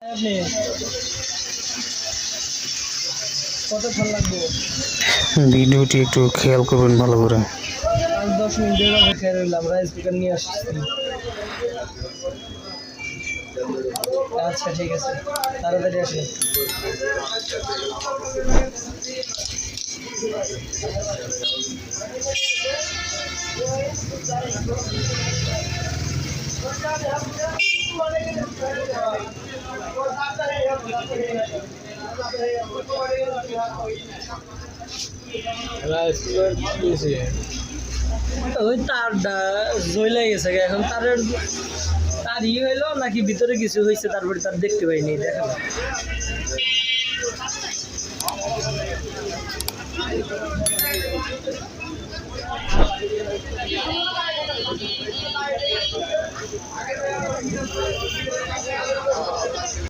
আপনি কতক্ষণ লাগবে? ভিডিওটি একটু খেয়াল করবেন ভালো করে। 5-10 মিনিটের অপেক্ষায় রইলাম, রাইস কুকার নিয়ে আসছি। আচ্ছা ঠিক আছে, তাড়াতাড়ি আসেন। ওই তারটা জ্বলে গেছে, এখন তারের তার হইলো নাকি ভিতরে কিছু হয়েছে, তারপরে তার দেখতে পাইনি, দেখা